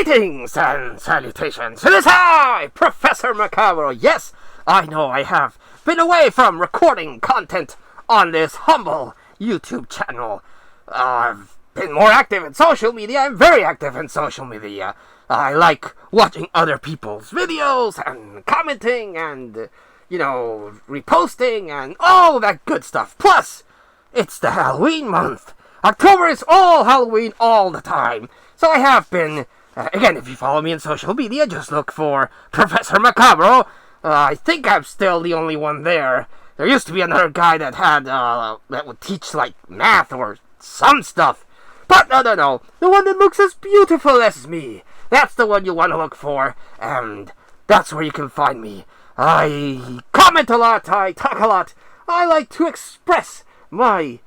Greetings and salutations. It is I, Professor Macabre. Yes, I know I have been away from recording content on this humble YouTube channel. I've been more active in social media. I'm very active in social media. I like watching other people's videos and commenting and, reposting and all that good stuff. Plus, it's the Halloween month. October is all Halloween all the time. So I have been, again, if you follow me on social media, just look for Professor Macabre. I think I'm still the only one there. There used to be another guy that had, that would teach, math or some stuff. But no. The one that looks as beautiful as me. That's the one you want to look for. And that's where you can find me. I comment a lot. I talk a lot. I like to express my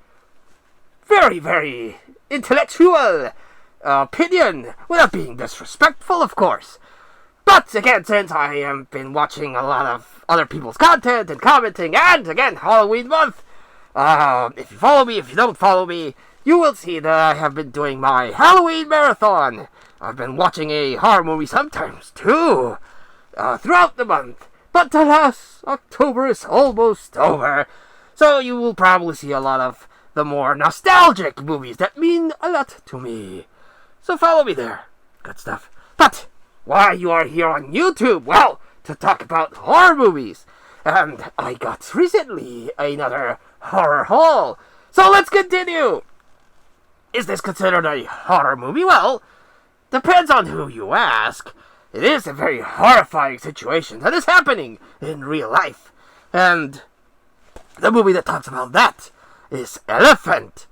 very, very intellectual opinion without being disrespectful, of course. But again, since I have been watching a lot of other people's content and commenting, and again, Halloween month, if you follow me, if you don't follow me, you will see that I have been doing my Halloween marathon. I've been watching a horror movie sometimes too, throughout the month. But alas, October is almost over, so you will probably see a lot of the more nostalgic movies that mean a lot to me. So follow me there. Good stuff. But why you are here on YouTube? Well, to talk about horror movies. And I got recently another horror haul. So let's continue. Is this considered a horror movie? Well, depends on who you ask. It is a very horrifying situation that is happening in real life. And the movie that talks about that is Elephant.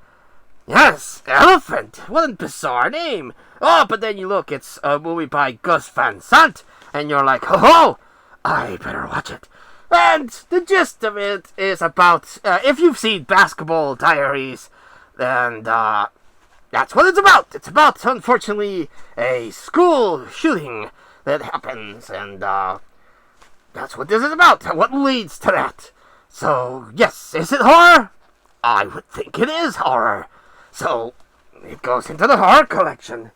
Yes, Elephant. What a bizarre name. Oh, but then you look, it's a movie by Gus Van Sant, and you're like, ho, I better watch it. And the gist of it is about, if you've seen Basketball Diaries, and that's what it's about. It's about, unfortunately, a school shooting that happens, and that's what this is about, what leads to that. So, yes, is it horror? I would think it is horror. So, it goes into the horror collection.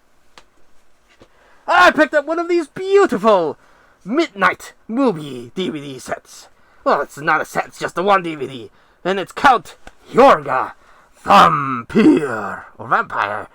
I picked up one of these beautiful midnight movie DVD sets. Well, it's not a set, it's just the one DVD. And it's Count Yorga, Vampire. Or Vampire.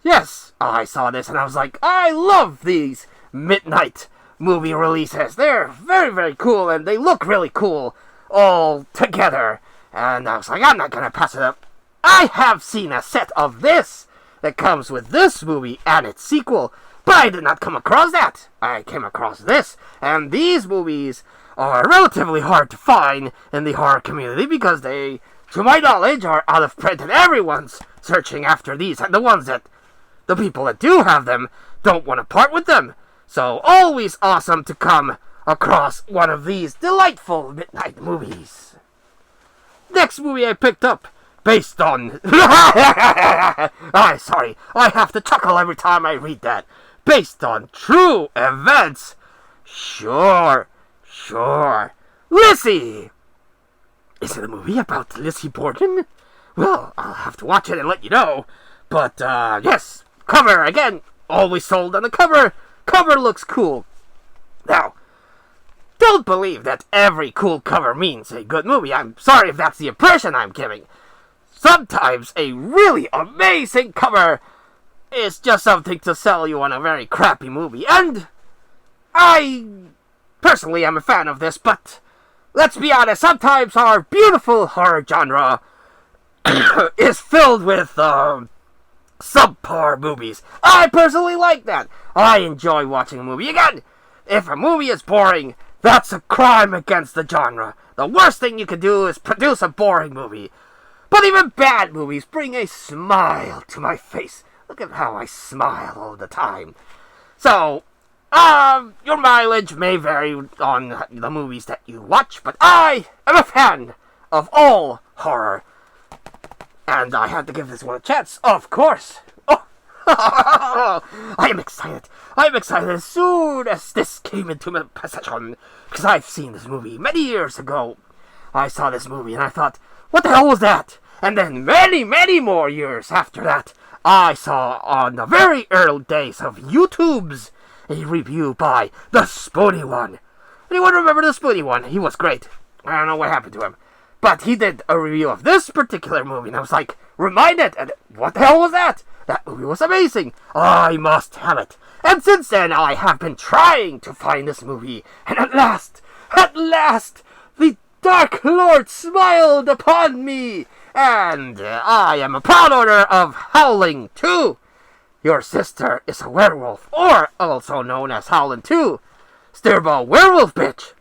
Yes, I saw this and I was like, I love these midnight movie releases. They're very, very cool and they look really cool all together. And I was like, I'm not gonna pass it up. I have seen a set of this that comes with this movie and its sequel, but I did not come across that. I came across this, and these movies are relatively hard to find in the horror community because they, to my knowledge, are out of print and everyone's searching after these, and the people that do have them don't want to part with them. So always awesome to come across one of these delightful midnight movies. Next movie I picked up, based on... sorry, I have to chuckle every time I read that. Based on true events. Sure. Lizzie! Is it a movie about Lizzie Borden? Well, I'll have to watch it and let you know. But, yes, cover, again, always sold on the cover. Cover looks cool. Now, don't believe that every cool cover means a good movie. I'm sorry if that's the impression I'm giving. Sometimes a really amazing cover is just something to sell you on a very crappy movie. And I personally am a fan of this, but let's be honest, sometimes our beautiful horror genre is filled with subpar movies. I personally like that. I enjoy watching a movie. Again, if a movie is boring, that's a crime against the genre. The worst thing you can do is produce a boring movie. But even bad movies bring a smile to my face. Look at how I smile all the time. So, your mileage may vary on the movies that you watch, but I am a fan of all horror. And I had to give this one a chance, of course. Oh, I am excited. As soon as this came into my possession, because I've seen this movie many years ago. I saw this movie and I thought, what the hell was that? And then many, many more years after that, I saw on the very early days of YouTube's a review by the Spoony One. Anyone remember the Spoony One? He was great. I don't know what happened to him. But he did a review of this particular movie, and I was like, reminded, and what the hell was that? That movie was amazing. I must have it. And since then, I have been trying to find this movie, and at last, the Dark Lord smiled upon me, and I am a proud owner of Howling 2. Your sister is a werewolf, or also known as Howling 2. Steerball werewolf bitch.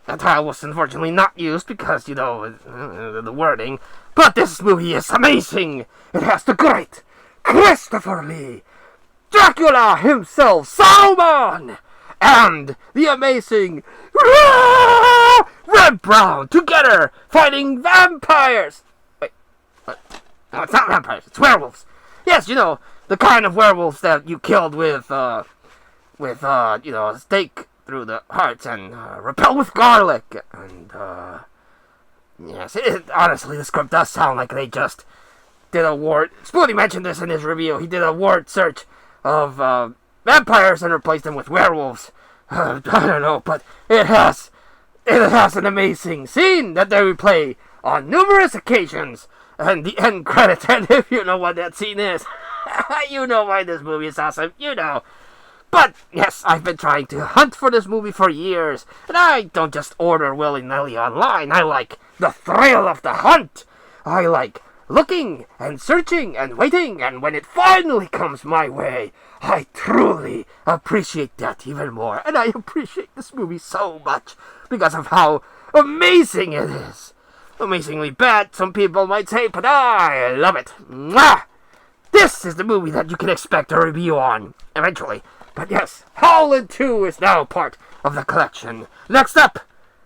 That title was unfortunately not used because, you know, the wording. But this movie is amazing. It has the great Christopher Lee, Dracula himself, Salmon, and the amazing Red Brown together fighting vampires. Wait, no, it's not vampires. It's werewolves. Yes, you know, the kind of werewolves that you killed with a stake through the hearts and repel with garlic. And yes, honestly, the script does sound like they just did a word. Spoonie mentioned this in his review. He did a word search of vampires and replaced them with werewolves. I don't know, but it has an amazing scene that they replay on numerous occasions. And the end credits, and if you know what that scene is, you know why this movie is awesome, you know. But, yes, I've been trying to hunt for this movie for years, and I don't just order willy-nilly online. I like the thrill of the hunt. I like looking and searching and waiting, and when it finally comes my way, I truly appreciate that even more. And I appreciate this movie so much because of how amazing it is. Amazingly bad, some people might say, but I love it. Mwah! This is the movie that you can expect a review on, eventually. But yes, Howling 2 is now part of the collection. Next up,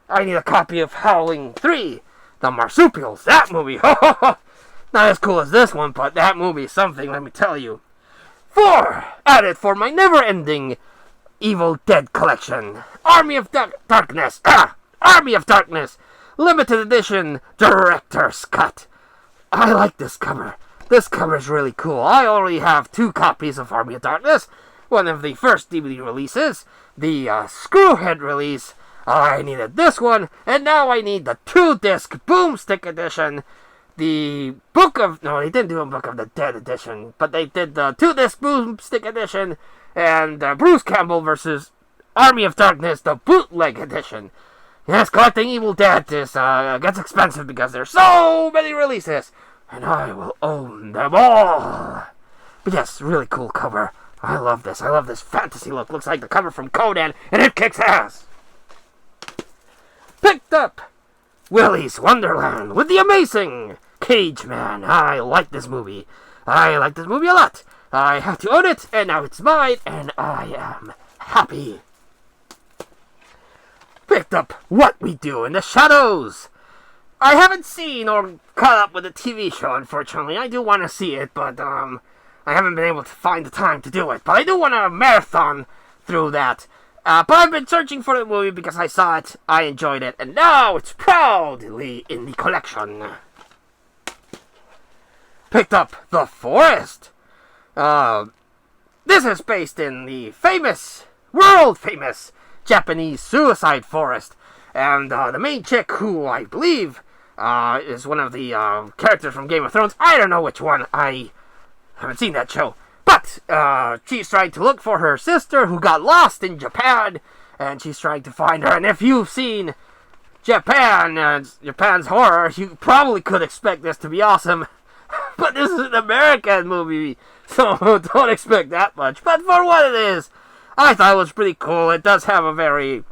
I need a copy of Howling 3, The Marsupials. That movie, not as cool as this one, but that movie is something, let me tell you. 4, added for my never-ending Evil Dead collection. Army of Darkness, Army of Darkness, limited edition, director's cut. I like this cover. This cover is really cool. I already have 2 copies of Army of Darkness. One of the first DVD releases, the Screwhead release. I needed this one, and now I need the 2-disc Boomstick edition. The they didn't do a Book of the Dead edition, but they did the 2-disc Boomstick edition, and Bruce Campbell versus Army of Darkness, the bootleg edition. Yes, collecting Evil Dead is gets expensive because there's so many releases, and I will own them all. But yes, really cool cover. I love this. I love this fantasy look. Looks like the cover from Conan, and it kicks ass. Picked up Willy's Wonderland with the amazing Cage Man. I like this movie. I like this movie a lot. I had to own it, and now it's mine, and I am happy. Picked up What We Do in the Shadows. I haven't seen or caught up with the TV show, unfortunately. I do want to see it, but I haven't been able to find the time to do it. But I do want to marathon through that. But I've been searching for the movie because I saw it, I enjoyed it, and now it's proudly in the collection. Picked up The Forest. This is based in the world famous Japanese suicide forest. And the main chick, who I believe is one of the characters from Game of Thrones. I don't know which one. I haven't seen that show. But she's trying to look for her sister who got lost in Japan. And she's trying to find her. And if you've seen Japan's horror, you probably could expect this to be awesome. But this is an American movie, so don't expect that much. But for what it is, I thought it was pretty cool. It does have a very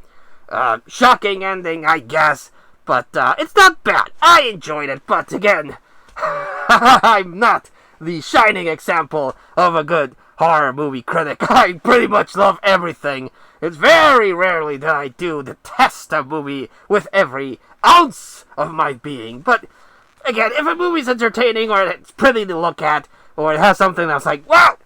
shocking ending, I guess. But it's not bad. I enjoyed it. But again, I'm not the shining example of a good horror movie critic. I pretty much love everything. It's very rarely that I do detest a movie with every ounce of my being. But again, if a movie's entertaining or it's pretty to look at or it has something that's like, wow,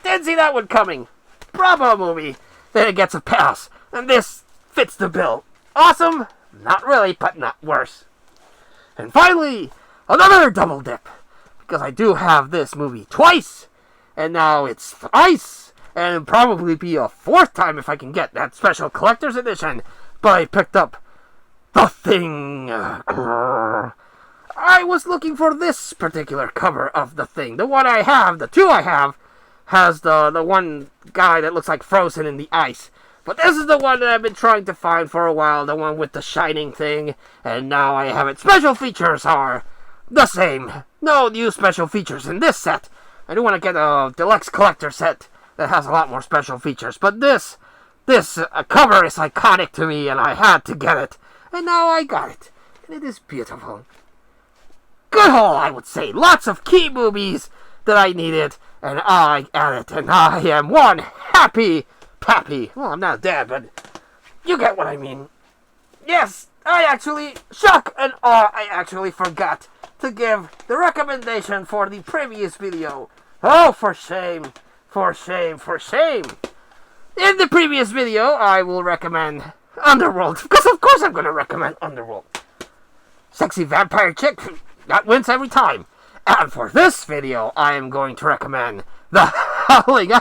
didn't see that one coming, bravo movie, then it gets a pass. And this fits the bill. Awesome? Not really, but not worse. And finally, another double dip. Because I do have this movie twice. And now it's thrice. and it'll probably be a 4th time if I can get that special collector's edition. But I picked up The Thing. I was looking for this particular cover of The Thing. The one I have, the two I have, has the one guy that looks like frozen in the ice. But this is the one that I've been trying to find for a while, the one with the shining thing, and now I have it. Special features are the same. No new special features in this set. I do want to get a deluxe collector set that has a lot more special features, but this cover is iconic to me, and I had to get it. And now I got it, and it is beautiful. Good haul, I would say. Lots of key movies that I needed, and I got it, and I am one happy Pappy. Well, I'm not dead, but you get what I mean. Yes, I actually forgot to give the recommendation for the previous video. Oh, for shame. For shame, for shame. In the previous video, I will recommend Underworld, because of course I'm going to recommend Underworld. Sexy vampire chick, that wins every time. And for this video, I am going to recommend The Howling.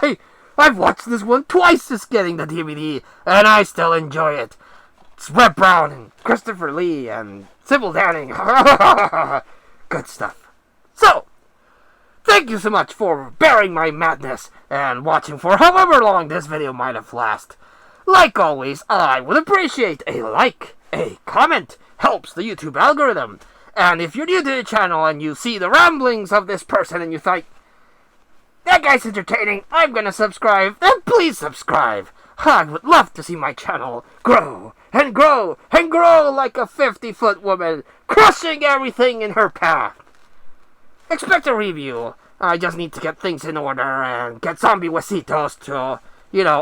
I've watched this one twice since getting the DVD, and I still enjoy it. It's Reb Brown and Christopher Lee and Sybil Danning. Good stuff. So, thank you so much for bearing my madness and watching for however long this video might have lasted. Like always, I would appreciate a like, a comment, helps the YouTube algorithm. And if you're new to the channel and you see the ramblings of this person and you think, that guy's entertaining, I'm gonna subscribe, then please subscribe. I would love to see my channel grow and grow and grow like a 50-foot woman, crushing everything in her path. Expect a review. I just need to get things in order and get Zombie Huesitos to,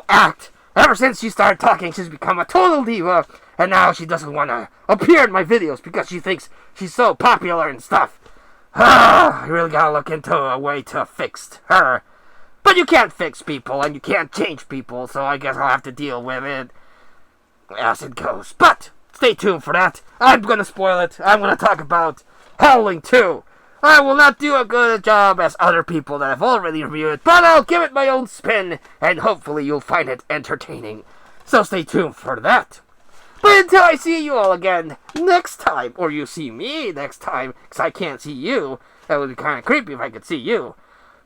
act. Ever since she started talking, she's become a total diva, and now she doesn't want to appear in my videos because she thinks she's so popular and stuff. I really gotta look into a way to fix her. But you can't fix people, and you can't change people, so I guess I'll have to deal with it as it goes. But, stay tuned for that. I'm gonna spoil it. I'm gonna talk about Howling 2. I will not do a good job as other people that have already reviewed it, but I'll give it my own spin, and hopefully you'll find it entertaining. So stay tuned for that. But until I see you all again next time, or you see me next time, because I can't see you, that would be kind of creepy if I could see you.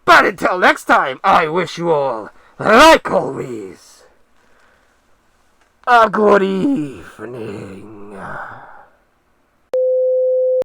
But until next time, I wish you all, like always, a good evening.